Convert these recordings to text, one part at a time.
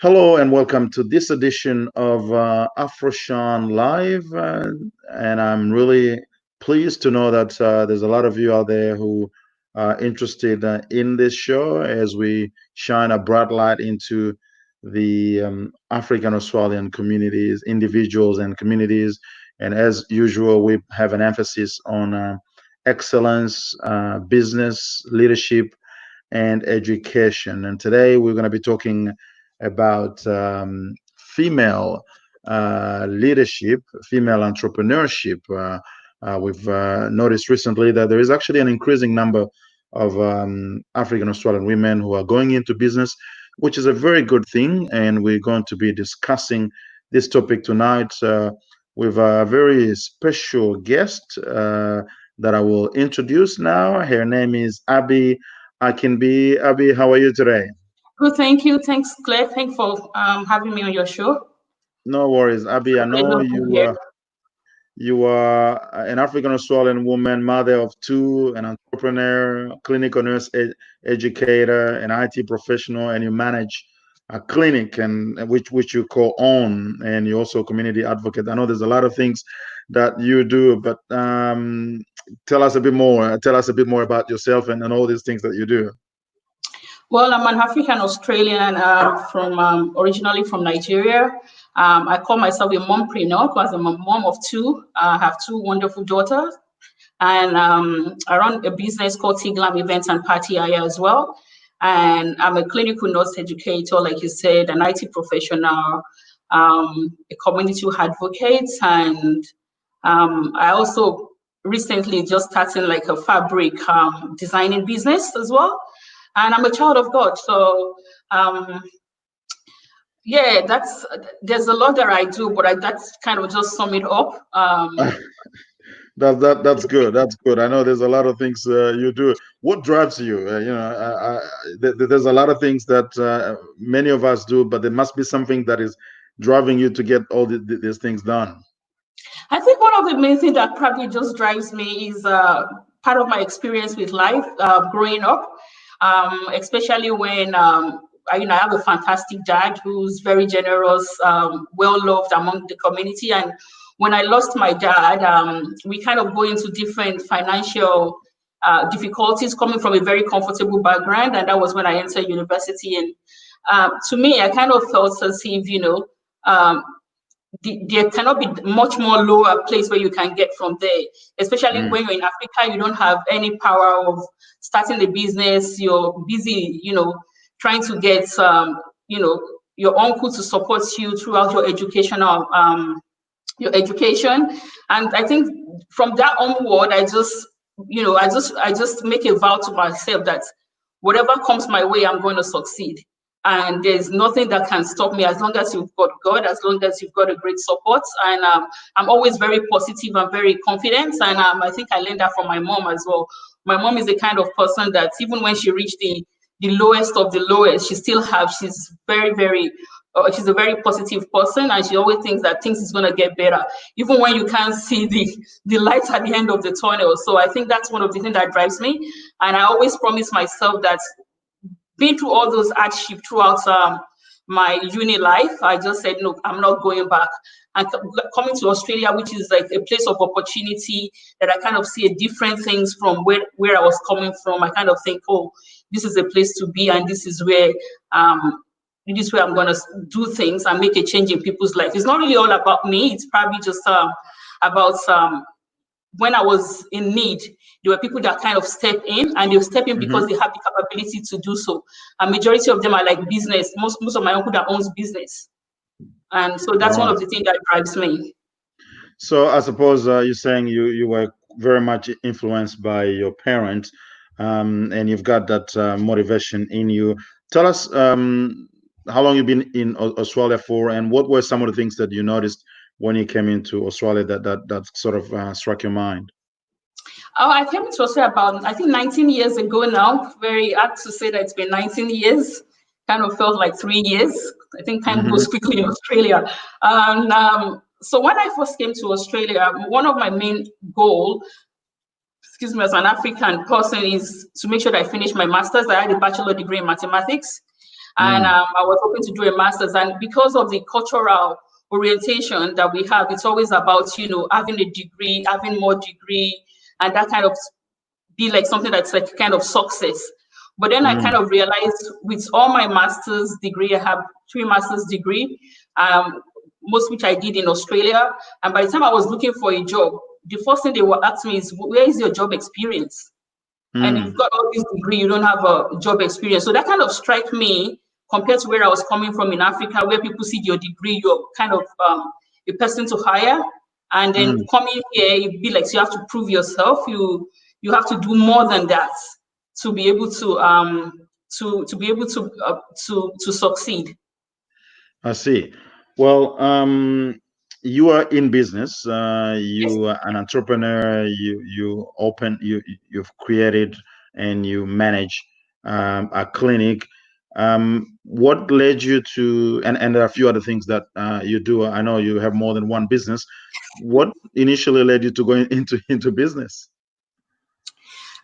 Hello and welcome to this edition of Afroshine Live. And I'm really pleased to know that there's a lot of you out there who are interested in this show as we shine a bright light into the African Australian communities, individuals, and communities. And as usual, we have an emphasis on excellence, business, leadership, and education. And today we're going to be talking about female leadership, female entrepreneurship. We've noticed recently that there is actually an increasing number of African Australian women who are going into business, which is a very good thing. And we're going to be discussing this topic tonight with a very special guest that I will introduce now. Her name is Abbie. I can be Abbie. How are you today? Good, thank you. Thanks, Claire. Thanks for having me on your show. No worries, Abbie. I know Pleasure to be here. you are an African Australian woman, mother of two, an entrepreneur, clinical nurse educator, an IT professional, and you manage a clinic and which you co-own, and you're also a community advocate. I know there's a lot of things that you do, but tell us a bit more. Tell us a bit more about yourself and all these things that you do. Well, I'm an African Australian from originally from Nigeria. I call myself a mompreneur because I'm a mom of two. I have two wonderful daughters, and I run a business called Tiglam Events and Party Area as well. And I'm a clinical nurse educator, like you said, an IT professional, a community advocate, and I also recently just started like a fabric designing business as well. And I'm a child of God. So yeah, there's a lot that I do, but that's kind of just sum it up. That's good. That's good. I know there's a lot of things you do. What drives you? There's a lot of things that many of us do, but there must be something that is driving you to get all these things done. I think one of the main things that probably just drives me is part of my experience with life growing up. Especially when I have a fantastic dad who's very generous, well loved among the community. And when I lost my dad, we kind of go into different financial difficulties coming from a very comfortable background. And that was when I entered university. And to me, I kind of felt as if, there cannot be much more lower place where you can get from there, especially when you're in Africa. You don't have any power of starting a business. You're busy, trying to get, your uncle to support you throughout your education. And I think from that onward, I just make a vow to myself that whatever comes my way, I'm going to succeed. And there's nothing that can stop me as long as you've got God, as long as you've got a great support. And I'm always very positive and very confident. And I think I learned that from my mom as well. My mom is the kind of person that even when she reached the lowest of the lowest, she's a very positive person, and she always thinks that things is going to get better, even when you can't see the light at the end of the tunnel. So I think that's one of the things that drives me. And I always promise myself that been through all those hardships throughout my uni life, I just said, no, I'm not going back. And coming to Australia, which is like a place of opportunity that I kind of see different things from where I was coming from. I kind of think, oh, this is a place to be, and this is where I'm going to do things and make a change in people's life. It's not really all about me. It's probably just about when I was in need, there were people that kind of step in, and they step in because they have the capability to do so. A majority of them are like business. Most of my uncle that owns business. And so that's one of the things that drives me. So I suppose you're saying you were very much influenced by your parents, and you've got that motivation in you. Tell us how long you've been in Australia for, and what were some of the things that you noticed when you came into Australia that sort of struck your mind? Oh, I came to Australia about, I think, 19 years ago now. Very hard to say that it's been 19 years. Kind of felt like 3 years. I think time goes quickly in Australia. And so when I first came to Australia, one of my main goals, as an African person, is to make sure that I finish my master's. I had a bachelor degree in mathematics. And I was hoping to do a master's. And because of the cultural orientation that we have, it's always about, you know, having a degree, having more degree, and that kind of be like something that's like kind of success. But then I kind of realized with all my master's degree, I have 3 master's degree, most which I did in Australia. And by the time I was looking for a job, the first thing they would ask me is, where is your job experience? And you've got all this degree, you don't have a job experience. So that kind of struck me compared to where I was coming from in Africa, where people see your degree, you're kind of a person to hire. And then coming here, it'd be like, so you have to prove yourself. You have to do more than that to be able to be able to succeed. I see. Well, you are in business. Yes. You are an entrepreneur. You've created and you manage a clinic. What led you to, and there are a few other things that you do. I know you have more than one business. What initially led you to go into business?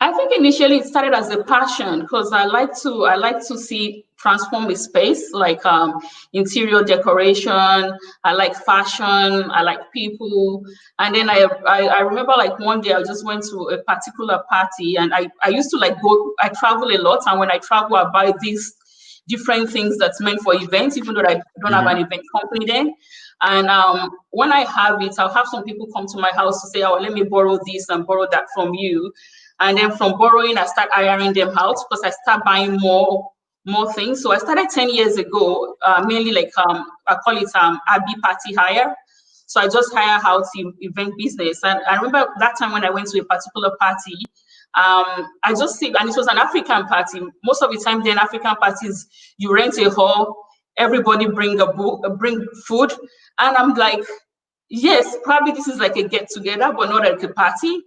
I think initially it started as a passion because I like to see transform a space, like interior decoration. I like fashion. I like people. And then I remember like one day I just went to a particular party, and I used to like go. I travel a lot, and when I travel, I buy these different things that's meant for events, even though I don't have an event company then. And when I have it, I'll have some people come to my house to say, "Oh, let me borrow this and borrow that from you." And then from borrowing, I start hiring them out because I start buying more things. So I started 10 years ago, mainly like I call it Abbie party hire. So I just hire out event business. And I remember that time when I went to a particular party, I just see, and it was an African party. Most of the time, then African parties, you rent a hall, everybody bring bring food, and I'm like, yes, probably this is like a get together, but not like a party.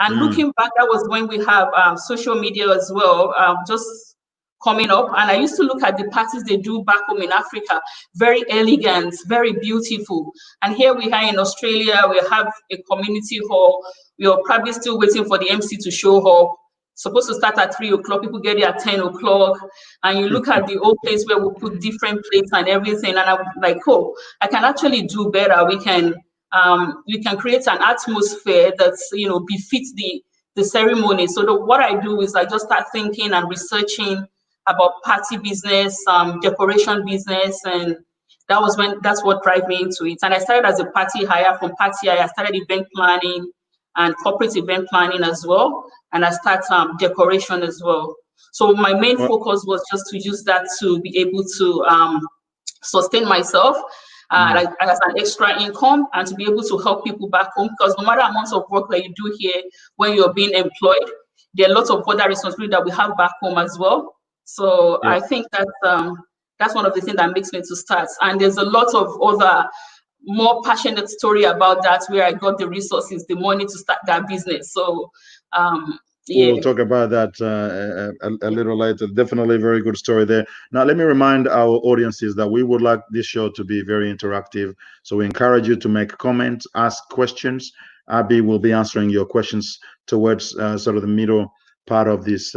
And looking back, that was when we have social media as well, just coming up. And I used to look at the parties they do back home in Africa, very elegant, very beautiful. And here we are in Australia, we have a community hall. We are probably still waiting for the MC to show up. Supposed to start at 3 o'clock, people get there at 10 o'clock. And you look at the old place where we put different plates and everything. And I'm like, oh, I can actually do better. We can create an atmosphere that's, you know, befits the ceremony. So what I do is I just start thinking and researching about party business, decoration business, and that's what drive me into it. And I started as a party hire. From party hire, I started event planning and corporate event planning as well, and I start decoration as well. So my main focus was just to use that to be able to sustain myself. Like as an extra income, and to be able to help people back home, because no matter amounts of work that you do here when you're being employed, there are lots of other responsibilities that we have back home as well. So I think that's one of the things that makes me to start. And there's a lot of other more passionate story about that, where I got the resources, the money to start that business. So we'll talk about that a little later. Definitely a very good story there. Now, let me remind our audiences that we would like this show to be very interactive. So we encourage you to make comments, ask questions. Abbie will be answering your questions towards sort of the middle part of this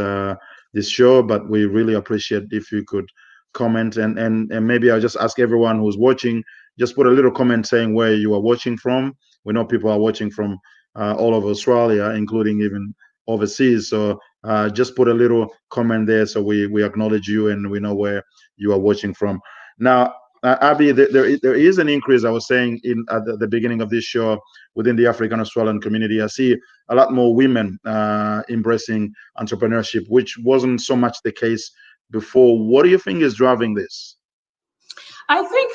show, but we really appreciate if you could comment, and maybe I'll just ask everyone who's watching, just put a little comment saying where you are watching from. We know people are watching from all over Australia, including even overseas. So just put a little comment there so we acknowledge you and we know where you are watching from. Now, Abbie, there is an increase, I was saying at the beginning of this show, within the African Australian community. I see a lot more women embracing entrepreneurship, which wasn't so much the case before. What do you think is driving this? I think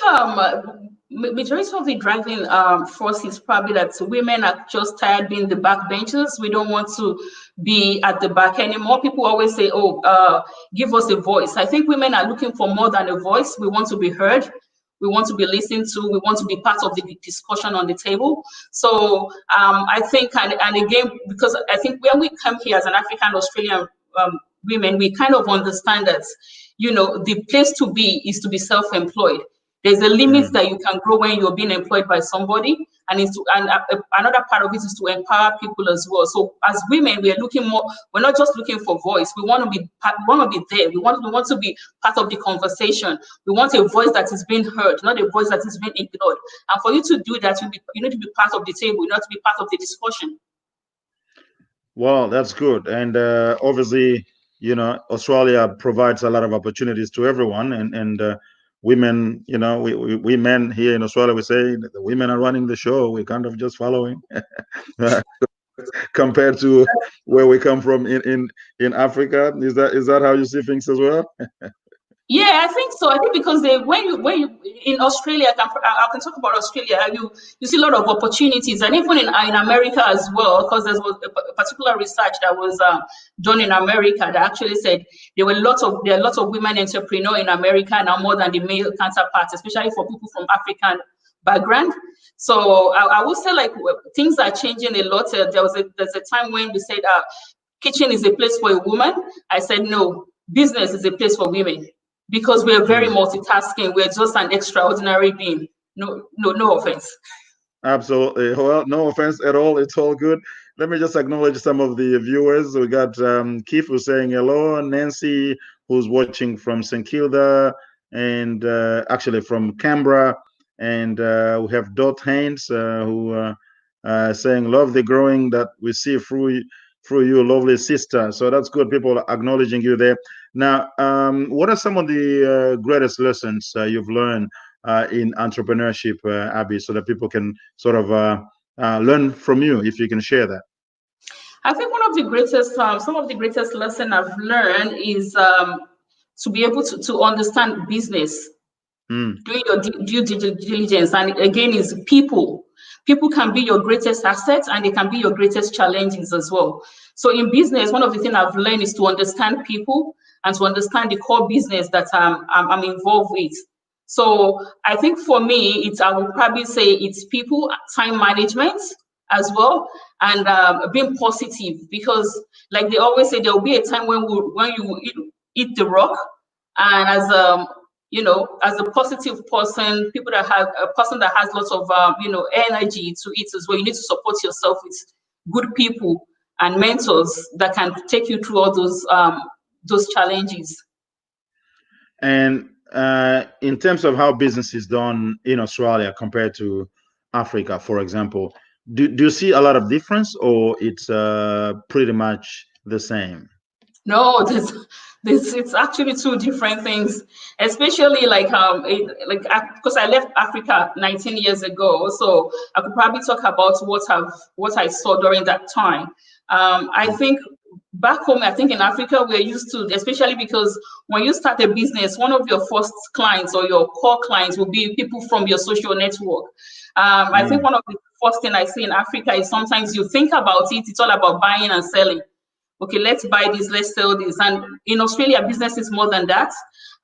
majority of the driving force is probably that women are just tired being the backbenchers. We don't want to be at the back anymore. People always say, oh, give us a voice. I think women are looking for more than a voice. We want to be heard. We want to be listened to. We want to be part of the discussion on the table. So I think, and again, because I think when we come here as an African Australian women, we kind of understand that, you know, the place to be is to be self-employed. There's a limit that you can grow when you're being employed by somebody, and another part of it is to empower people as well. So as women, we're looking more. We're not just looking for voice. We want to be. We want to be there. We want to be part of the conversation. We want a voice that is being heard, not a voice that is being ignored. And for you to do that, you need to be part of the table. You need to be part of the discussion. Well, that's good. And obviously, Australia provides a lot of opportunities to everyone. And women, we men here in Australia, we say the women are running the show. We're kind of just following compared to where we come from in Africa. Is that how you see things as well? Yeah, I think so. I think because when you in Australia, I can talk about Australia. You see a lot of opportunities, and even in America as well, because there was a particular research that was done in America that actually said there are lots of women entrepreneurs in America now more than the male counterparts, especially for people from African background. So I would say like things are changing a lot. There's a time when we said kitchen is a place for a woman. I said no, business is a place for women. Because we're very multitasking, we're just an extraordinary being. No offense. Absolutely. Well, no offense at all. It's all good. Let me just acknowledge some of the viewers. We got Keith who's saying hello, Nancy who's watching from St. Kilda, and actually from Canberra, and we have Dot Haynes who saying love the growing that we see through you, lovely sister. So that's good. People acknowledging you there. Now, what are some of the greatest lessons you've learned in entrepreneurship, Abbie, so that people can sort of learn from you, if you can share that? I think one of the greatest, some of the greatest lesson I've learned is to be able to understand business, doing your due diligence, and again is people. People can be your greatest asset, and they can be your greatest challenges as well. So in business, one of the things I've learned is to understand people and to understand the core business that I'm involved with. So I think for me, I would probably say it's people, time management as well, and being positive, because like they always say, there will be a time when you eat the rock, and as as a positive person, a person that has lots of energy to it as well, you need to support yourself with good people and mentors that can take you through all those challenges. And in terms of how business is done in Australia compared to Africa, for example, do you see a lot of difference, or it's pretty much the same? No, it's actually two different things, especially like because I left Africa 19 years ago, so I could probably talk about what I saw during that time. I think back home, I think in Africa, we're used to, especially because when you start a business, one of your first clients or your core clients will be people from your social network. I think one of the first thing I see in Africa is sometimes you think about it, it's all about buying and selling. Okay, let's buy this, let's sell this. And in Australia, business is more than that.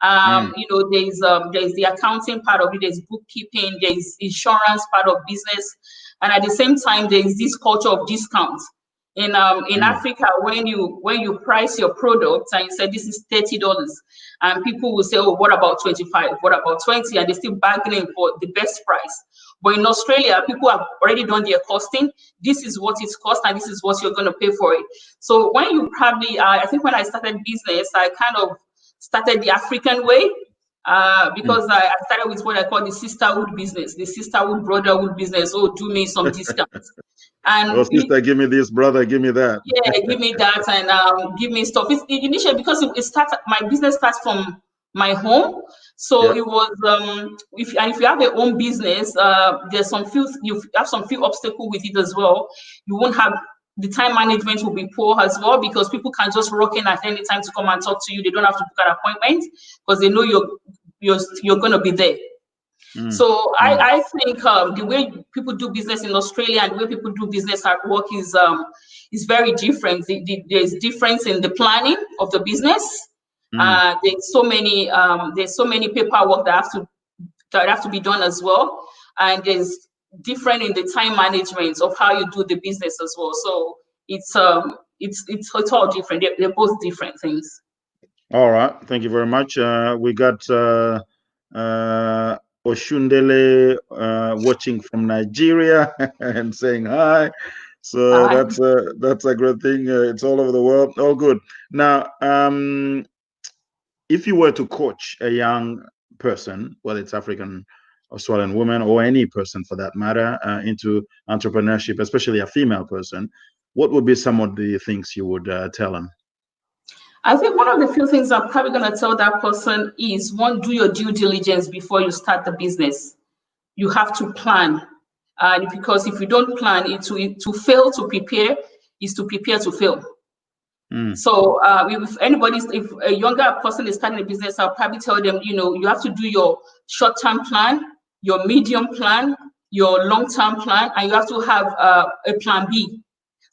There's the accounting part of it, there's bookkeeping, there's insurance part of business. And at the same time, there's this culture of discount. In Africa, when you price your product and you say this is $30, and people will say, oh, what about 25? What about 20? And they're still bargaining for the best price. But in Australia, people have already done their costing. This is what it's cost, and this is what you're going to pay for it. So when you probably, I think when I started business, I kind of started the African way, because I started with what I call the sisterhood business, the sisterhood brotherhood business. Oh, do me some discounts. And oh, sister, give me this, brother, give me that. Yeah, give me that, and give me stuff. It's initially because my business starts from my home. So it was if you have your own business, there's you have some few obstacles with it as well. You won't have the time management will be poor as well, because people can just walk in at any time to come and talk to you. They don't have to book an appointment because they know you're going to be there. So I think the way people do business in Australia and the way people do business at work is very different. There's difference in the planning of the business. There's so many paperwork that have to be done as well, and there's different in the time management of how you do the business as well. So it's all different. They're both different things. All right, thank you very much. We got Oshundele watching from Nigeria and saying hi. So that's a great thing. It's all over the world. All good. Now, if you were to coach a young person, whether it's African Australian woman or any person for that matter, into entrepreneurship, especially a female person, what would be some of the things you would tell them? I think one of the few things I'm probably going to tell that person is, one, do your due diligence before you start the business. You have to plan. Because if you don't plan, to fail to prepare is to prepare to fail. So if a younger person is starting a business, I'll probably tell them, you have to do your short-term plan, your medium plan, your long-term plan, and you have to have a plan B.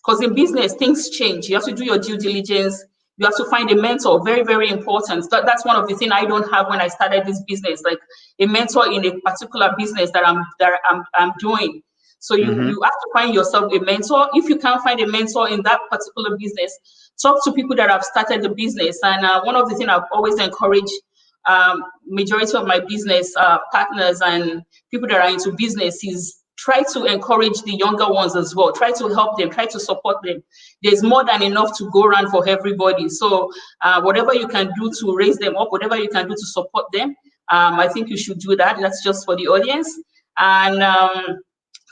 Because in business, things change. You have to do your due diligence. You have to find a mentor. Very, very important. That's one of the things I don't have when I started this business, like a mentor in a particular business that I'm doing. So you have to find yourself a mentor. If you can't find a mentor in that particular business, talk to people that have started the business. And one of the things I've always encouraged majority of my business partners and people that are into business is try to encourage the younger ones as well. Try to help them, try to support them. There's more than enough to go around for everybody. So whatever you can do to raise them up, whatever you can do to support them, I think you should do that. That's just for the audience. And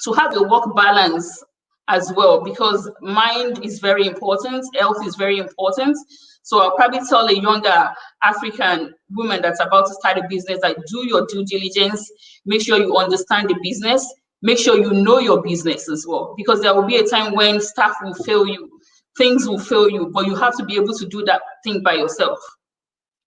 to have a work balance as well, because mind is very important, health is very important. So I'll probably tell a younger African woman that's about to start a business, like, do your due diligence, make sure you understand the business, make sure you know your business as well, because there will be a time when staff will fail you, things will fail you, but you have to be able to do that thing by yourself.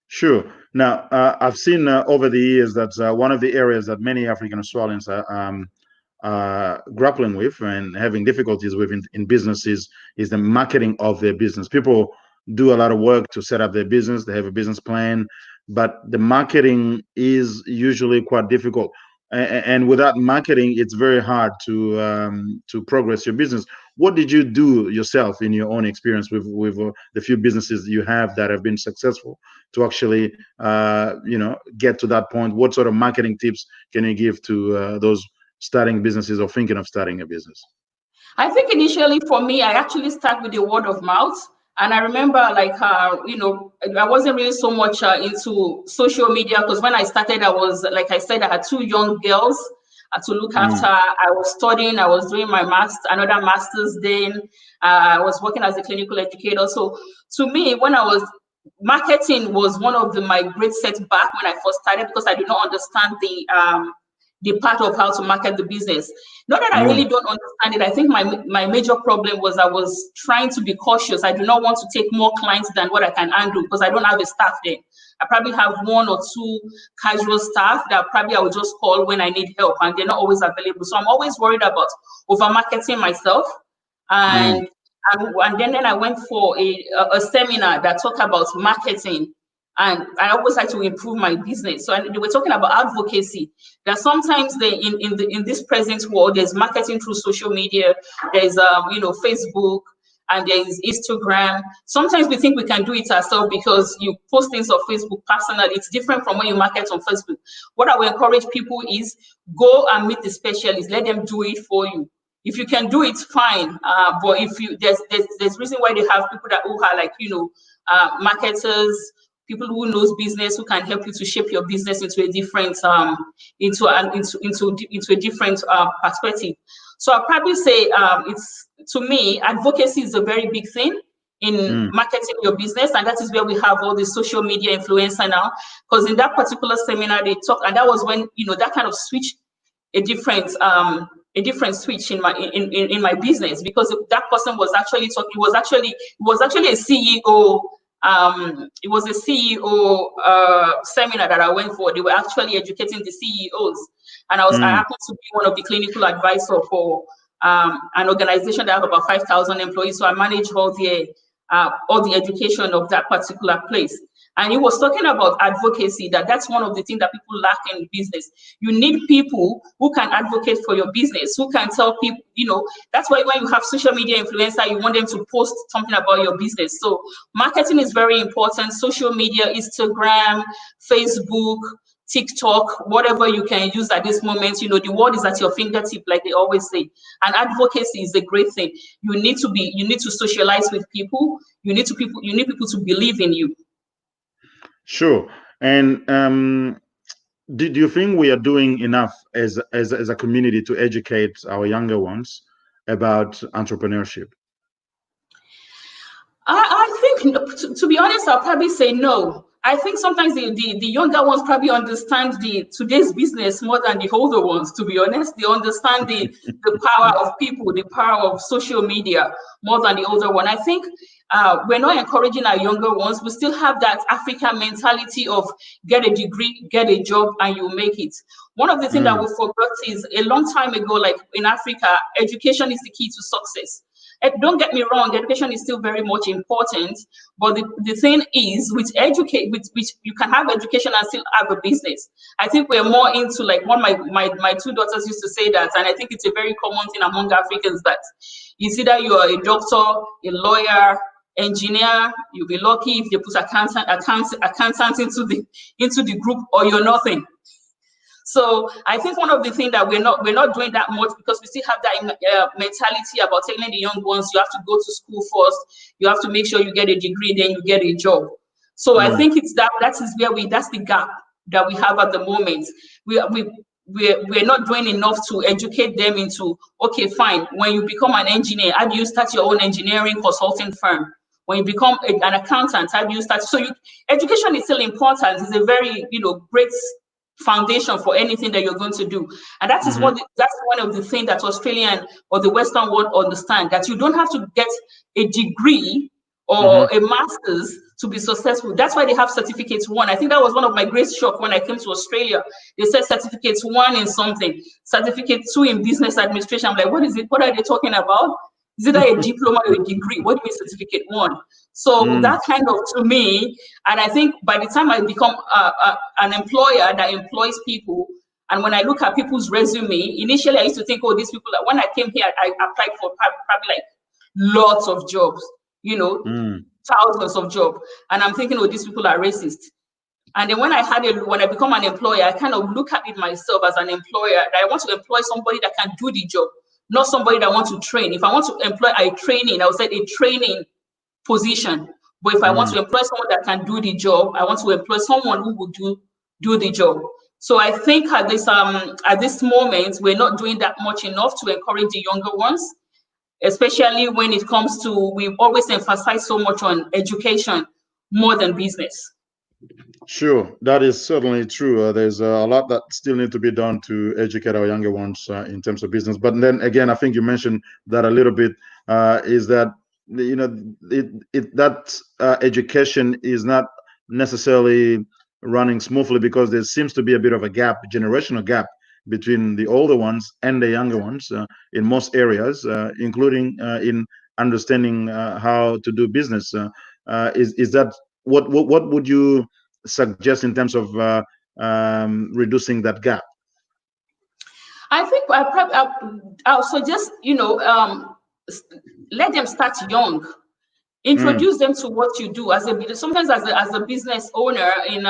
Sure. Now, I've seen over the years that one of the areas that many African Australians are grappling with and having difficulties with in businesses is the marketing of their business. People do a lot of work to set up their business. They have a business plan, but the marketing is usually quite difficult. And without marketing, it's very hard to progress your business. What did you do yourself in your own experience with the few businesses you have that have been successful to actually get to that point? What sort of marketing tips can you give to those starting businesses or thinking of starting a business? I think initially for me, I actually start with the word of mouth. And I remember, I wasn't really so much into social media, because when I started, I was, like I said, I had two young girls to look after. I was studying, I was doing my another master's then. I was working as a clinical educator. So to me, marketing was one of my great setback when I first started, because I did not understand the part of how to market the business. Not that I really don't understand it. I think my major problem was I was trying to be cautious. I do not want to take more clients than what I can handle, because I don't have a staff there. I probably have one or two casual staff that probably I would just call when I need help, and they're not always available. So I'm always worried about over marketing myself. And then I went for a seminar that talked about marketing. And I always like to improve my business. So they were talking about advocacy. That sometimes in this present world, there's marketing through social media. There's Facebook, and there's Instagram. Sometimes we think we can do it ourselves because you post things on Facebook personally. It's different from when you market on Facebook. What I will encourage people is go and meet the specialists. Let them do it for you. If you can do it, fine. But if there's reason why they have people who are marketers, people who knows business, who can help you to shape your business into a different into a different perspective. So I'll probably say to me, advocacy is a very big thing in marketing your business, and that is where we have all the social media influencer now. Because in that particular seminar, they talk, and that was when that kind of switch a different switch in my business, because that person was actually talking. It was actually a CEO. It was a CEO seminar that I went for. They were actually educating the CEOs, and I happened to be one of the clinical advisors for an organization that have about 5,000 employees. So I manage all the education of that particular place. And he was talking about advocacy, that's one of the things that people lack in business. You need people who can advocate for your business, who can tell people, that's why when you have social media influencer, you want them to post something about your business. So marketing is very important. Social media, Instagram, Facebook, TikTok, whatever you can use at this moment. You know, the world is at your fingertip, like they always say. And advocacy is a great thing. You need to socialize with people. You need people to believe in you. Sure. And do you think we are doing enough as a community to educate our younger ones about entrepreneurship? I think, to be honest, I'll probably say no. I think sometimes the younger ones probably understand today's business more than the older ones, to be honest. They understand the power of people, the power of social media more than the older one. I think we're not encouraging our younger ones. We still have that African mentality of get a degree, get a job, and you make it. One of the things that we forgot is a long time ago, like in Africa, education is the key to success. Don't get me wrong, education is still very much important, but the thing is, with you can have education and still have a business. I think we're more into, like, one of my two daughters used to say that, and I think it's a very common thing among Africans, that it's either you are a doctor, a lawyer, engineer, you'll be lucky if they put accountant into the group, or you're nothing. So I think one of the things that we're not doing that much, because we still have that mentality about telling the young ones, you have to go to school first, you have to make sure you get a degree, then you get a job. So I think it's that's the gap that we have at the moment. We're not doing enough to educate them into, okay, fine, when you become an engineer, how do you start your own engineering consulting firm? When you become an accountant, how do you start? So education is still important. It's a very, great foundation for anything that you're going to do. And that is that's one of the things that Australian or the Western world understand, that you don't have to get a degree or a master's to be successful. That's why they have certificates 1. I think that was one of my great shock when I came to Australia. They said certificates 1 in something, certificate 2 in business administration. I'm like, what is it? What are they talking about? Is it a diploma or a degree? What do you mean certificate 1? So that kind of, to me, and I think by the time I become an employer that employs people, and when I look at people's resume, initially I used to think, oh, these people, when I came here, I applied for probably like lots of jobs, thousands of jobs. And I'm thinking, oh, these people are racist. And then when I become an employer, I kind of look at it myself as an employer, that I want to employ somebody that can do the job, not somebody that wants to train. If I want to employ a training, I would say a training position. But if I want to employ someone that can do the job, I want to employ someone who will do the job. So I think at this moment, we're not doing that much enough to encourage the younger ones, especially when it comes to, we've always emphasized so much on education more than business. Sure, that is certainly true. There's a lot that still need to be done to educate our younger ones in terms of business. But then again, I think you mentioned that a little bit, is that education is not necessarily running smoothly, because there seems to be a bit of a gap, generational gap, between the older ones and the younger ones in most areas, including in understanding how to do business. Is that what would you suggest in terms of reducing that gap? I think I'll suggest, let them start young. Introduce them to what you do sometimes as a business owner in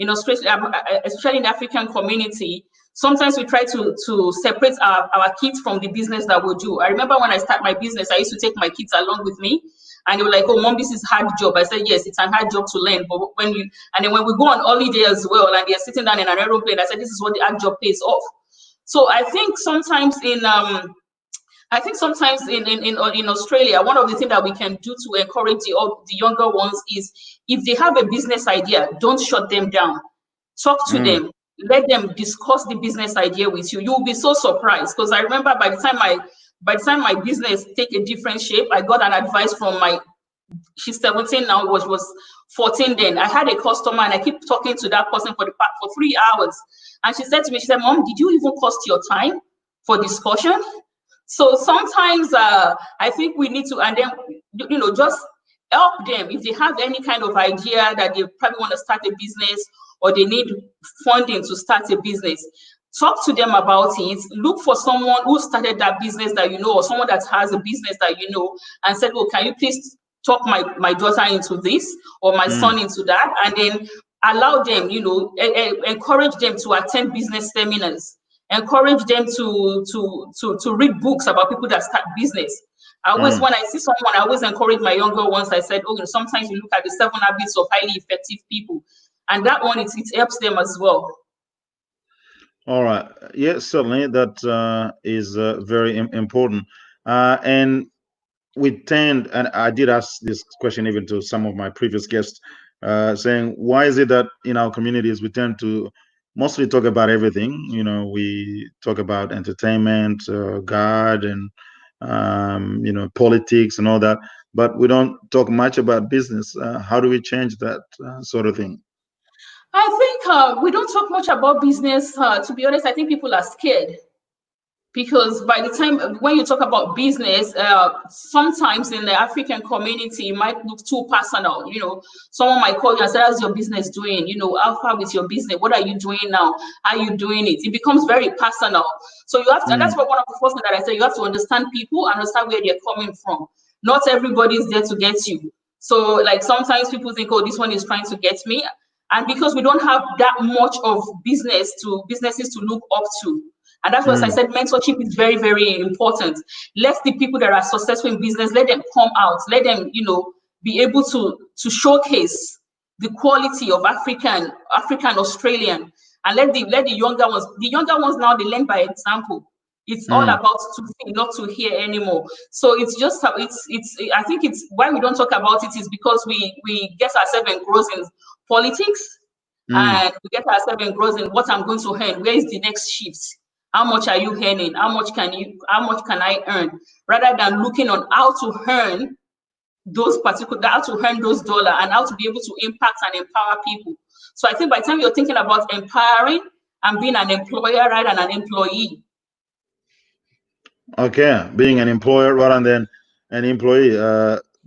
Australia, especially in the African community. Sometimes we try to separate our kids from the business that we do. I remember when I started my business, I used to take my kids along with me, and they were like, "Oh, Mom, this is a hard job." I said, "Yes, it's a hard job to learn." But when we go on holiday as well, and they're sitting down in an aeroplane, I said, "This is what the hard job pays off." So I think sometimes in Australia, one of the things that we can do to encourage the younger ones is, if they have a business idea, don't shut them down. Talk to them. Let them discuss the business idea with you. You'll be so surprised, because I remember by the time my business take a different shape, I got an advice from she's 17 now, was 14 then. I had a customer, and I keep talking to that person for 3 hours. And she said to me, "Mom, did you even cost your time for discussion?" So sometimes I think we need to, and then, just help them. If they have any kind of idea that they probably want to start a business, or they need funding to start a business, talk to them about it. Look for someone who started that business that you know, or someone that has a business that you know, and said, "Well, can you please talk my daughter into this, or my son into that?" And then allow them, encourage them to attend business seminars, encourage them to read books about people that start business. I always, when I see someone, I always encourage my younger ones. I said, oh, sometimes you look at the 7 habits of highly effective people, and that one, it helps them as well. All right. Yes, certainly that is very important. And we tend, and I did ask this question even to some of my previous guests, saying, why is it that in our communities we tend to mostly talk about everything? We talk about entertainment, God, and politics and all that, but we don't talk much about business. How do we change that sort of thing? I think we don't talk much about business. To be honest, I think people are scared. Because by the time when you talk about business, sometimes in the African community, it might look too personal. Someone might call you and say, how's your business doing? How far with your business? What are you doing now? How are you doing it? It becomes very personal. So you have to, and that's what one of the first things that I say, you have to understand people, understand where they're coming from. Not everybody is there to get you. So like sometimes people think, oh, this one is trying to get me. And because we don't have that much of businesses to look up to. And that's why I said mentorship is very, very important. Let the people that are successful in business, let them come out, let them, be able to showcase the quality of African Australian, and let the younger ones now, they learn by example. It's all about to see, not to hear anymore. So it's just I think it's why we don't talk about it is because we get ourselves engrossed in politics, and we get ourselves engrossed in what I'm going to earn. Where is the next shift? How much are you earning? How much can I earn? Rather than looking on how to earn how to earn those dollars and how to be able to impact and empower people. So I think by the time you're thinking about empowering and being an employer rather than an employee. Okay, being an employer rather than an employee.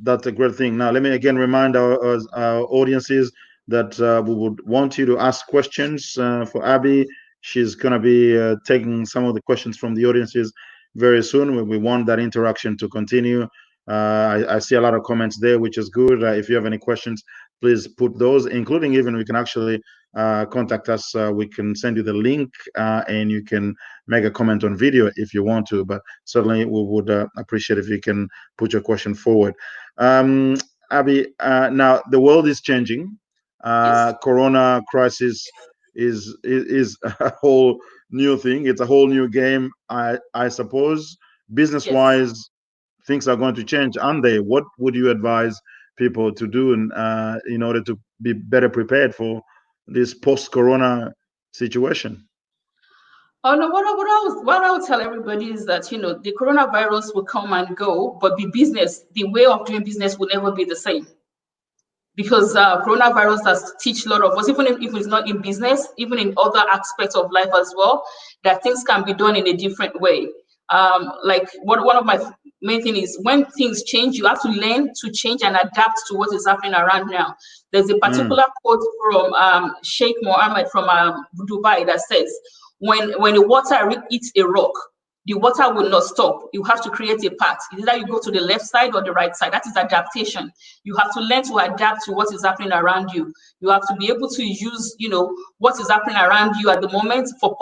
That's a great thing. Now, let me again remind our audiences that we would want you to ask questions for Abbie. She's going to be taking some of the questions from the audiences very soon. We want that interaction to continue. I see a lot of comments there, which is good. If you have any questions, please put those, including even we can actually contact us. We can send you the link and you can make a comment on video if you want to, but certainly we would appreciate if you can put your question forward. Abbie, now the world is changing. Yes. Corona crisis is a whole new thing. It's a whole new game, I suppose. Business wise, things are going to change, aren't they? What would you advise people to do in order to be better prepared for this post-corona situation? Oh no, what I would tell everybody is that the coronavirus will come and go, but the way of doing business will never be the same. Because coronavirus has teach a lot of us, even if it's not in business, even in other aspects of life as well, that things can be done in a different way. Like one of my main thing is when things change, you have to learn to change and adapt to what is happening around now. There's a particular quote from Sheikh Mohammed from Dubai that says, when the water hits a rock, the water will not stop. You have to create a path. Either you go to the left side or the right side. That is adaptation. You have to learn to adapt to what is happening around you. You have to be able to use, what is happening around you at the moment for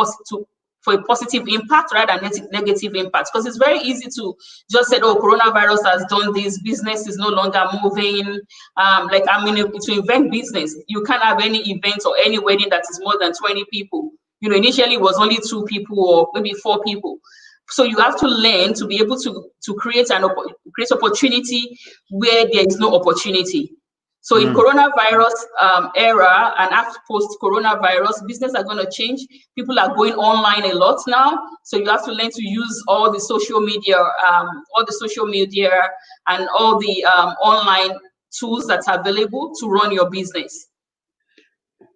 a positive impact rather than negative impact. Because it's very easy to just say, oh, coronavirus has done this, business is no longer moving. To event business, you can't have any event or any wedding that is more than 20 people. Initially it was only 2 people or maybe 4 people. So you have to learn to be able to create opportunity where there is no opportunity. So in coronavirus era and after post-coronavirus, business are going to change. People are going online a lot now. So you have to learn to use all the social media and all the online tools that's available to run your business.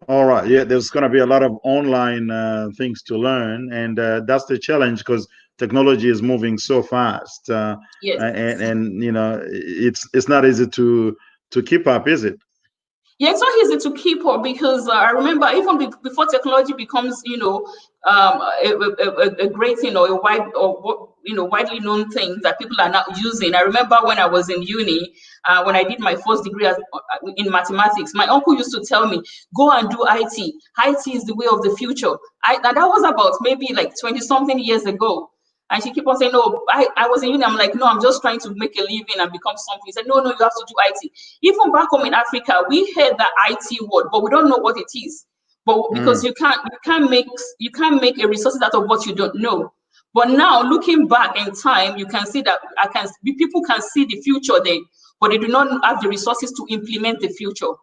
All right. Yeah, there's going to be a lot of online things to learn, and that's the challenge because technology is moving so fast. Yes. And it's not easy to keep up, is it? Yeah, it's not easy to keep up because I remember even before technology becomes, a great thing or widely known things that people are now using. I remember when I was in uni, when I did my first degree in mathematics, my uncle used to tell me, go and do IT. IT is the way of the future. And that was about maybe like 20 something years ago. And she kept on saying, no, I was in uni. I'm like, no, I'm just trying to make a living and become something. He said, no, you have to do IT. Even back home in Africa, we heard the IT word, but we don't know what it is. But because you can't make a resource out of what you don't know. But now looking back in time, you can see that people can see the future then, but they do not have the resources to implement the future.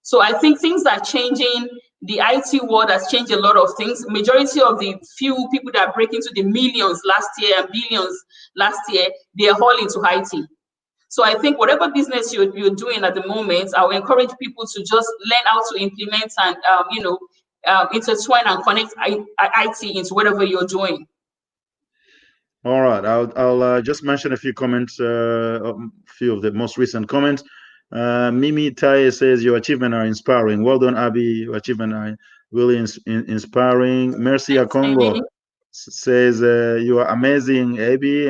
So I think things are changing. The IT world has changed a lot of things. Majority of the few people that break into the millions last year and billions last year, they are all into IT. So I think whatever business you're doing at the moment, I will encourage people to just learn how to implement and intertwine and connect IT into whatever you're doing. All right, I'll just mention a few comments, a few of the most recent comments. Mimi Tai says your achievements are inspiring. Well done, Abbie. Your achievements are really inspiring. Mercy Akongo says you are amazing, Abbie.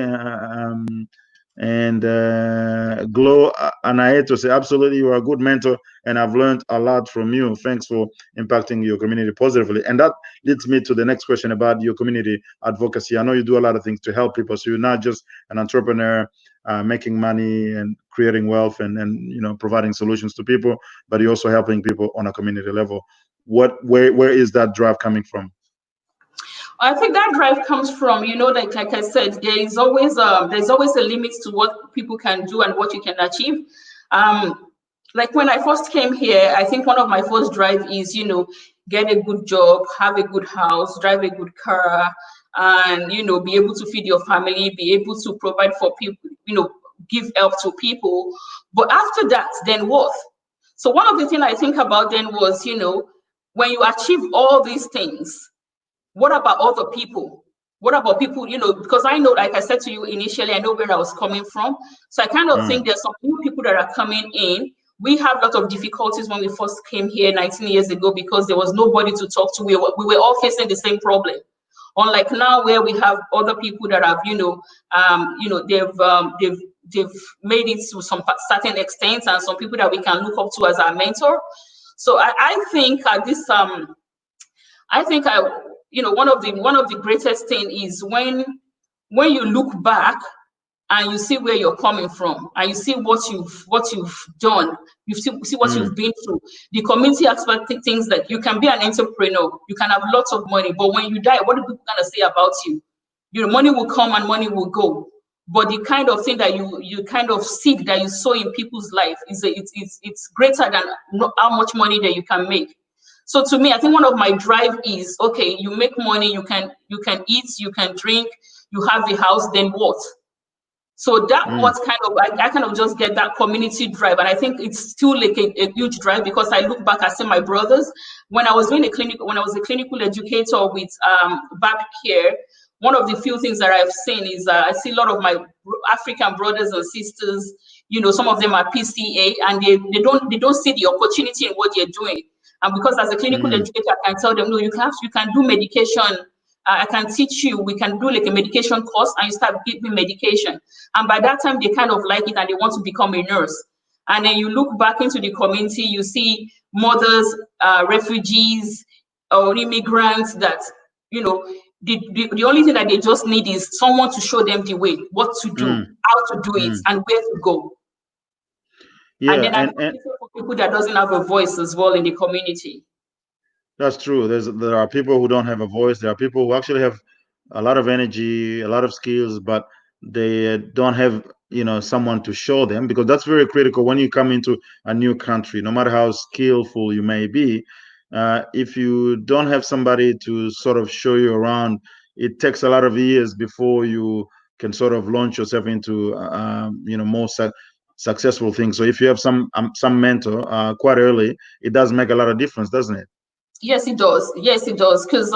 And Glow Anaeto say absolutely, you are a good mentor, and I've learned a lot from you. Thanks for impacting your community positively. And that leads me to the next question about your community advocacy. I know you do a lot of things to help people, so you're not just an entrepreneur making money and creating wealth and providing solutions to people, but you're also helping people on a community level. Where is that drive coming from? I think that drive comes from, like I said, there's always a limit to what people can do and what you can achieve. Like when I first came here, I think one of my first drive is, get a good job, have a good house, drive a good car, and, be able to feed your family, be able to provide for people, give help to people. But after that, then what? So one of the things I think about then was, when you achieve all these things, what about other people? What about people, because I know, like I said to you initially, I know where I was coming from. So I kind of think there's some new people that are coming in. We have a lot of difficulties when we first came here 19 years ago because there was nobody to talk to. We were all facing the same problem. Unlike now, where we have other people that have, they've made it to some certain extent, and some people that we can look up to as our mentor. So I think one of the greatest thing is when you look back and you see where you're coming from and you see what you've done, you see what you've been through. The community aspect things that you can be an entrepreneur, you can have lots of money, but when you die, what are people gonna say about you? Money will come and money will go. But the kind of thing that you kind of seed that you sow in people's life it's greater than how much money that you can make. So to me, I think one of my drive is, okay, you make money, you can eat, you can drink, you have the house, then what? So that was kind of, I kind of just get that community drive. And I think it's still like a huge drive because I look back, I see my brothers. When I was a clinical educator with Back Care, one of the few things that I've seen is I see a lot of my African brothers and sisters, some of them are PCA, and they don't see the opportunity in what they're doing. And because as a clinical educator, I can tell them, no, you can do medication. I can teach you, we can do like a medication course and you start giving medication. And by that time, they kind of like it and they want to become a nurse. And then you look back into the community, you see mothers, refugees, or immigrants that, the only thing that they just need is someone to show them the way, what to do, how to do it, and where to go. Yeah, and then and for people that doesn't have a voice as well in the community. That's true. There are people who don't have a voice. There are people who actually have a lot of energy, a lot of skills, but they don't have someone to show them, because that's very critical when you come into a new country. No matter how skillful you may be, if you don't have somebody to sort of show you around, it takes a lot of years before you can sort of launch yourself into more successful things. So if you have some mentor quite early, it does make a lot of difference, doesn't it? Yes, it does. Yes, it does. Because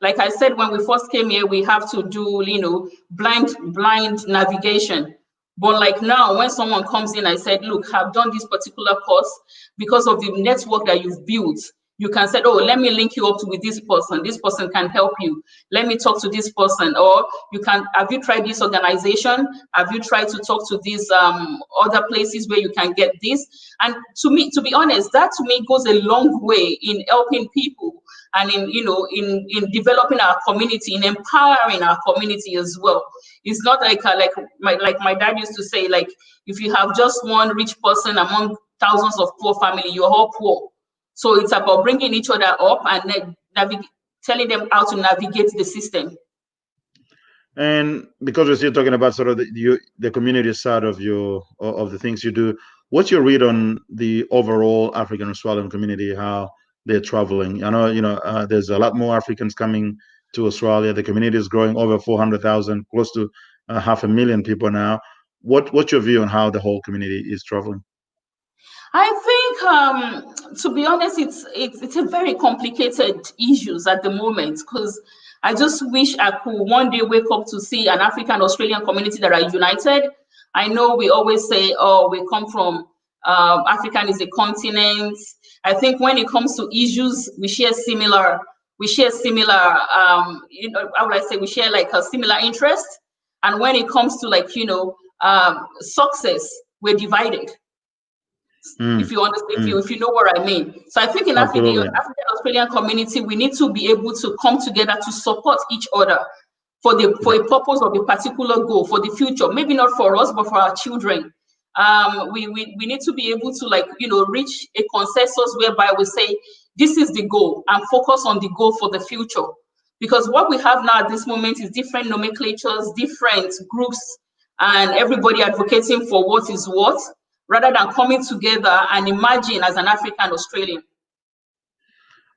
like I said, when we first came here, we have to do, blind navigation. But like now, when someone comes in, I said, look, I've done this particular course because of the network that you've built. You can say, oh, let me link you up with this person. This person can help you. Let me talk to this person. Or you can, have you tried this organization? Have you tried to talk to these other places where you can get this? And to me, to be honest, that to me goes a long way in helping people and in, you know, in developing our community, in empowering our community as well. It's not like my dad used to say, like, if you have just one rich person among thousands of poor family, you're all poor. So it's about bringing each other up and telling them how to navigate the system. And because we're still talking about sort of the community side of the things you do, what's your read on the overall African Australian community, how they're traveling? I know, there's a lot more Africans coming to Australia. The community is growing over 400,000, close to 500,000 people now. What's your view on how the whole community is traveling? I think, to be honest, it's a very complicated issues at the moment, because I just wish I could one day wake up to see an African Australian community that are united. I know we always say, oh, we come from African is a continent. I think when it comes to issues, we share similar, how would I say, we share like a similar interest. And when it comes to like, success, we're divided. If you understand, if you know what I mean. So I think in Africa, the African Australian community, we need to be able to come together to support each other for a purpose of a particular goal for the future. Maybe not for us, but for our children. We need to be able to reach a consensus whereby we say this is the goal and focus on the goal for the future. Because what we have now at this moment is different nomenclatures, different groups, and everybody advocating for what is what, rather than coming together and imagine as an African Australian.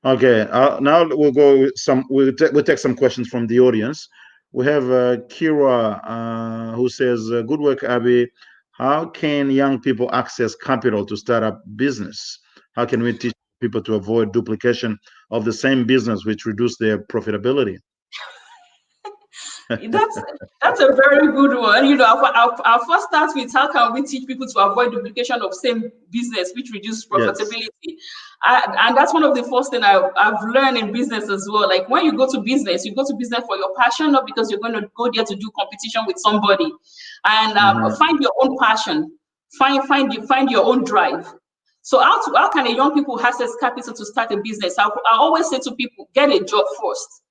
Okay, now we'll go with we'll take some questions from the audience. We have Kira who says, good work, Abbie. How can young people access capital to start up business? How can we teach people to avoid duplication of the same business, which reduce their profitability? That's a very good one. I'll first start with how can we teach people to avoid duplication of same business, which reduce profitability. Yes. And that's one of the first things I've learned in business as well. Like when you go to business for your passion, not because you're going to go there to do competition with somebody. And find your own passion, find your own drive. So how can a young people access capital to start a business? I always say to people, get a job first.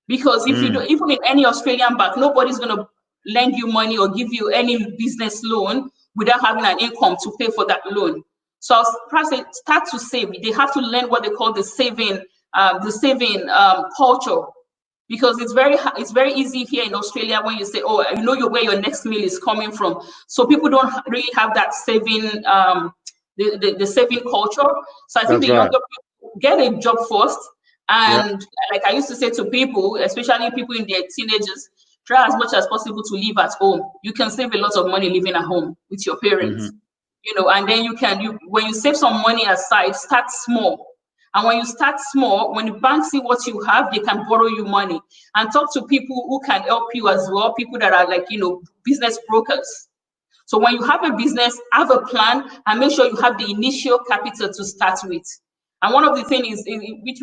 Because if you do, even in any Australian bank, nobody's going to lend you money or give you any business loan without having an income to pay for that loan. So I'll start to save. They have to learn what they call the saving culture, because it's very easy here in Australia when you say, oh, where your next meal is coming from. So people don't really have that saving, the saving culture. So I think the younger people get a job first. And like I used to say to people, especially people in their teenagers, try as much as possible to live at home. You can save a lot of money living at home with your parents, and then when you save some money aside, start small. And when you start small, when the bank see what you have, they can borrow you money, and talk to people who can help you as well, people that are like, business brokers. So when you have a business, have a plan and make sure you have the initial capital to start with. And one of the things is,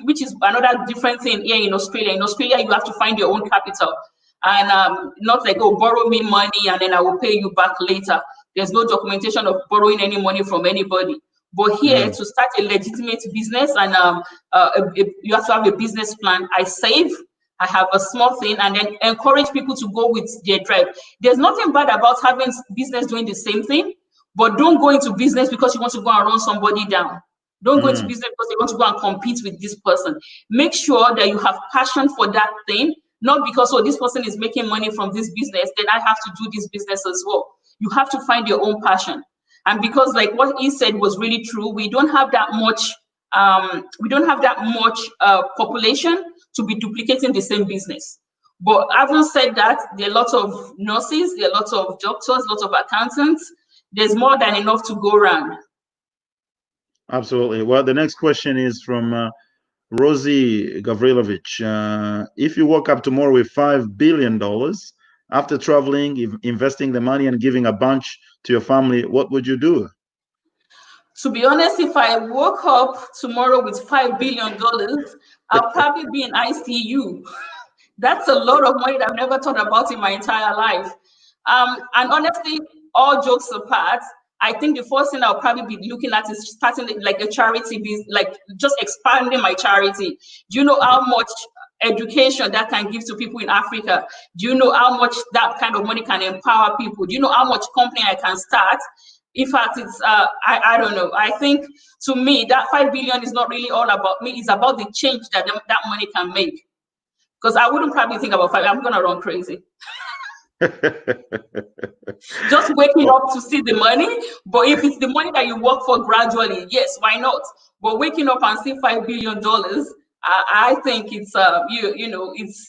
which is another different thing here in Australia. In Australia, you have to find your own capital, and not like, oh, borrow me money and then I will pay you back later. There's no documentation of borrowing any money from anybody. But here, to start a legitimate business, and you have to have a business plan. I save, I have a small thing, and then encourage people to go with their drive. There's nothing bad about having business doing the same thing, but don't go into business because you want to go and run somebody down. Don't go into business because you want to go and compete with this person. Make sure that you have passion for that thing, not because, oh, this person is making money from this business, then I have to do this business as well. You have to find your own passion. And because like what he said was really true, we don't have that much population to be duplicating the same business. But having said that, there are lots of nurses, there are lots of doctors, lots of accountants. There's more than enough to go around. Absolutely. Well, the next question is from Rosie Gavrilovich. If you woke up tomorrow with $5 billion after traveling, investing the money and giving a bunch to your family, what would you do? To be honest, if I woke up tomorrow with $5 billion, I'll probably be in ICU. That's a lot of money that I've never thought about in my entire life. And honestly, all jokes apart, I think the first thing I'll probably be looking at is starting like a charity business, like just expanding my charity. Do you know how much education that can give to people in Africa? Do you know how much that kind of money can empower people? Do you know how much company I can start? In fact, it's I don't know. I think to me that 5 billion is not really all about me. It's about the change that that money can make. Because I wouldn't probably think about 5. I'm gonna run crazy. Just waking up to see the money. But if it's the money that you work for gradually, yes, why not? But waking up and see $5 billion, I think it's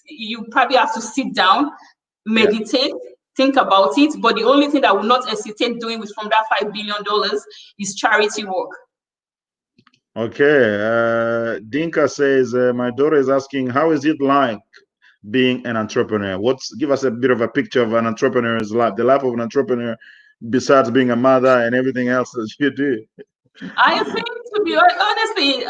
you probably have to sit down, meditate, think about it. But the only thing that I will not hesitate doing with from that $5 billion is charity work. Okay, Dinka says, my daughter is asking, how is it like being an entrepreneur? Give us a bit of a picture of an entrepreneur's life, the life of an entrepreneur, besides being a mother and everything else that you do. I think, to be honestly,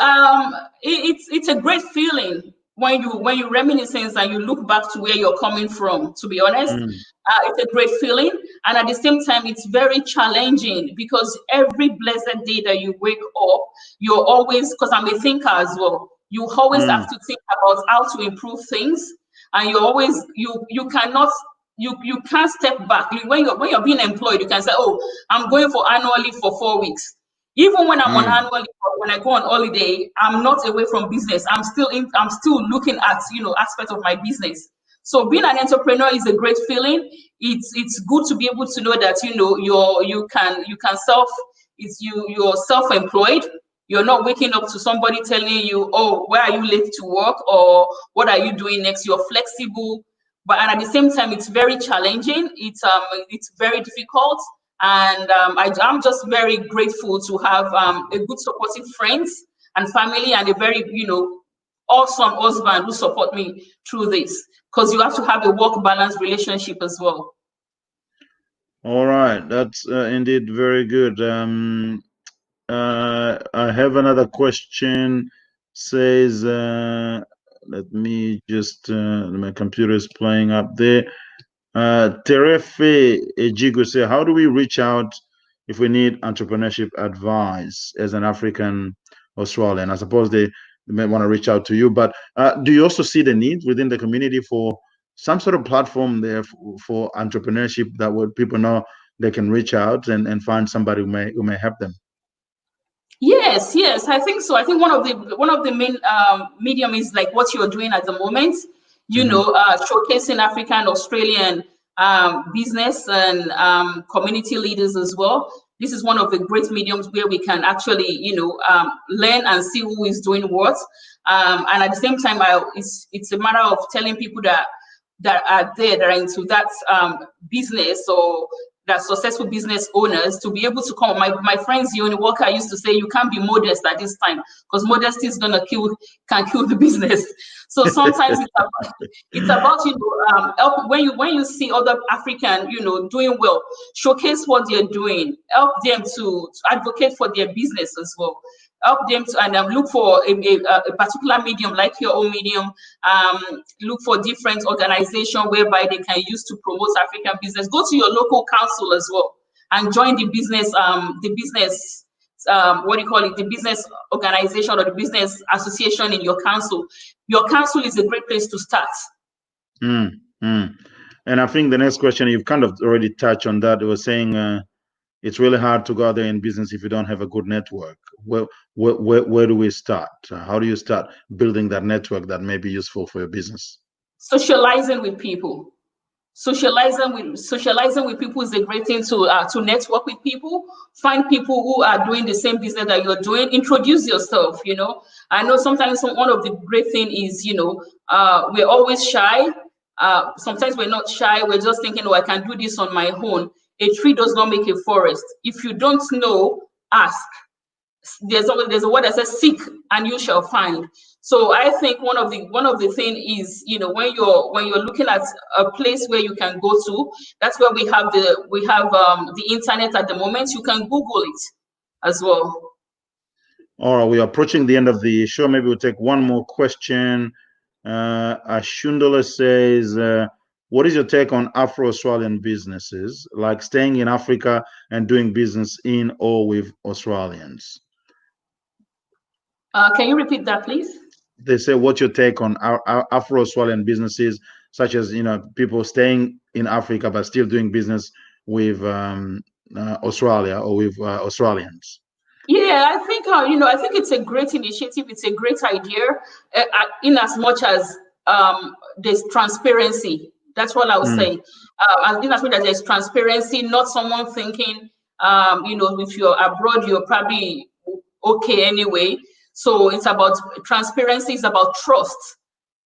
it's a great feeling when you reminisce and you look back to where you're coming from. To be honest, it's a great feeling, and at the same time, it's very challenging because every blessed day that you wake up, you're always, because I'm a thinker as well. You always have to think about how to improve things, and you always you cannot. You can't step back. When you're being employed, you can say, "Oh, I'm going for annual leave for 4 weeks." Even when I'm on annual leave, when I go on holiday, I'm not away from business. I'm still looking at aspects of my business. So being an entrepreneur is a great feeling. It's good to be able to know that you're self-employed. You're not waking up to somebody telling you, "Oh, where are you late to work?" or "What are you doing next?" You're flexible, but at the same time, it's very challenging. It's very difficult. And I'm just very grateful to have a good supportive friends and family and a very, awesome husband who support me through this, because you have to have a work balance relationship as well. All right, that's indeed very good. I have another question. Says, let me just, my computer is playing up there. Terefe Ejigo say, how do we reach out if we need entrepreneurship advice as an African Australian? I suppose they may want to reach out to you, but do you also see the need within the community for some sort of platform there for entrepreneurship that would people know they can reach out and find somebody who may help them? Yes, I think so. I think one of the main medium is like what you're doing at the moment. Showcasing African Australian business and community leaders as well. This is one of the great mediums where we can actually, learn and see who is doing what. And at the same time, it's a matter of telling people that are there, that are into that business, or that successful business owners, to be able to come. My friends, Yoni Walker, used to say, you can't be modest at this time, because modesty is can kill the business. So sometimes it's about help when you see other African doing well, showcase what they're doing, help them to advocate for their business as well. Help them to, and look for a particular medium like your own medium. Look for different organizations whereby they can use to promote African business. Go to your local council as well and join the business the business organization or the business association in your council. Your council is a great place to start. And I think the next question, you've kind of already touched on that. It was saying it's really hard to go out there in business if you don't have a good network. Where do we start? How do you start building that network that may be useful for your business? Socializing with people. Socializing with people is a great thing to network with people. Find people who are doing the same business that you're doing. Introduce yourself. I know sometimes one of the great thing is we're always shy. Sometimes we're not shy. We're just thinking, I can do this on my own. A tree does not make a forest. If you don't know, ask. There's a word that says, seek and you shall find. So I think one of the thing is, when you're looking at a place where you can go to, that's where we have the internet at the moment. You can Google it. as well. All right, we are approaching the end of the show. Maybe we'll take one more question. Ashundala says, what is your take on Afro-Australian businesses, like staying in Africa and doing business in or with Australians? Can you repeat that, please? They say, what's your take on our Afro-Australian businesses, such as, people staying in Africa but still doing business with Australia or with Australians? Yeah, I think I think it's a great initiative. It's a great idea, in as much as there's transparency. That's what I was saying. In as much as there's transparency, not someone thinking, if you're abroad, you're probably okay anyway. So it's about transparency. It's about trust,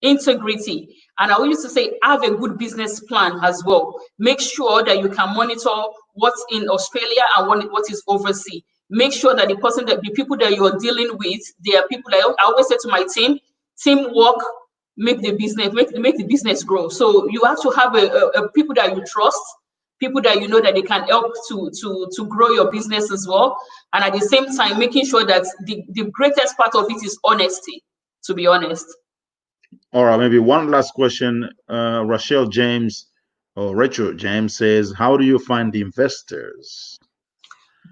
integrity. And I used to say, have a good business plan as well. Make sure that you can monitor what's in Australia and what is overseas. Make sure that the people that you're dealing with, they are people that I always say to my team, teamwork make the business grow. So you have to have a people that you trust, people that you know that they can help to grow your business as well. And at the same time, making sure that the greatest part of it is honesty, to be honest. All right, maybe one last question. Rachel James says, how do you find the investors?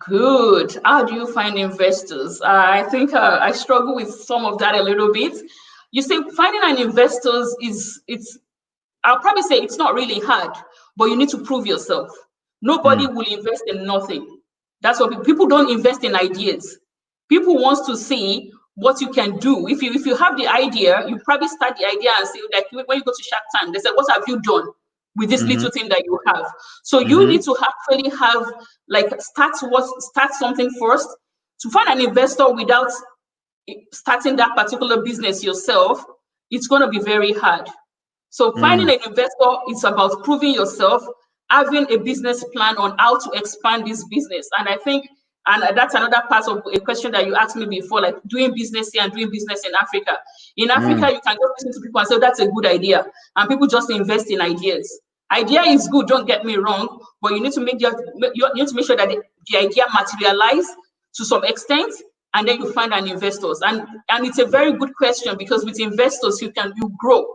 Good. How do you find investors? I think I struggle with some of that a little bit. You see, finding an investor I'll probably say it's not really hard, but you need to prove yourself. Nobody will invest in nothing. That's what people don't invest in ideas. People want to see what you can do. If you have the idea, you probably start the idea and say, like when you go to Shark Tank, they say, what have you done with this little thing that you have? So you need to actually have, like, start something first. To find an investor without starting that particular business yourself, it's going to be very hard. So finding an investor, it's about proving yourself, having a business plan on how to expand this business. And I think, and that's another part of a question that you asked me before, like doing business here and doing business in Africa. In Africa, you can just listen to people and say, that's a good idea. And people just invest in ideas. Idea is good, don't get me wrong, but you need to make sure that the idea materialize to some extent, and then you find an investors. And it's a very good question, because with investors, you grow.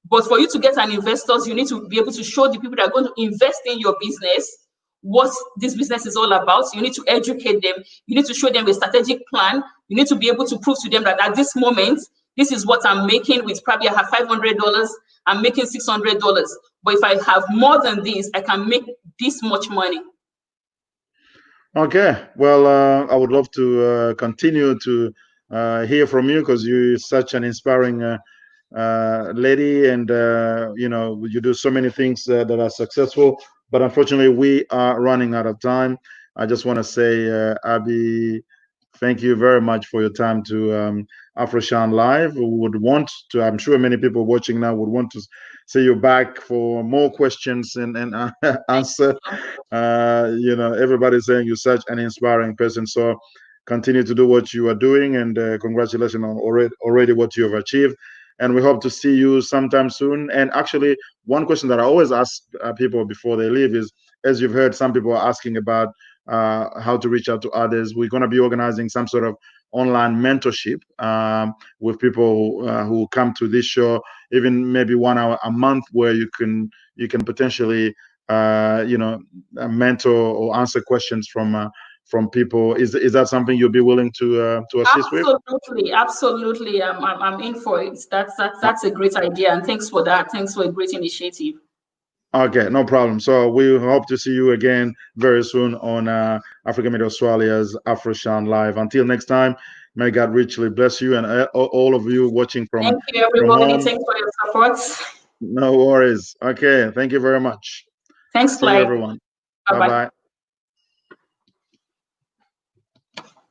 But for you to get an investors, you need to be able to show the people that are going to invest in your business what this business is all about. You need to educate them. You need to show them a strategic plan. You need to be able to prove to them that at this moment, this is what I'm making. With probably I have $500, I'm making $600. But if I have more than this, I can make this much money. Okay, well, I would love to continue to hear from you, because you're such an inspiring lady, and you do so many things that are successful. But unfortunately, we are running out of time. I just want to say, Abbie, thank you very much for your time to Afroshine Live. We would want to, I'm sure many people watching now would want to see you back for more questions and answer. Everybody's saying you're such an inspiring person. So continue to do what you are doing, and congratulations on already what you have achieved. And we hope to see you sometime soon. And actually, one question that I always ask people before they leave is, as you've heard, some people are asking about how to reach out to others. We're going to be organizing some sort of online mentorship with people who come to this show, even maybe 1 hour a month, where you can potentially mentor or answer questions from people. Is that something you'll be willing to assist with? Absolutely. I'm in for it. That's a great idea, and thanks for that. Thanks for a great initiative. Okay, no problem. So we hope to see you again very soon on Africa Media Australia's Afroshine Live. Until next time, may God richly bless you, and all of you watching from home. Thank you, everybody. Thanks for your support. No worries. Okay, thank you very much. Thanks, See you, everyone. Bye-bye.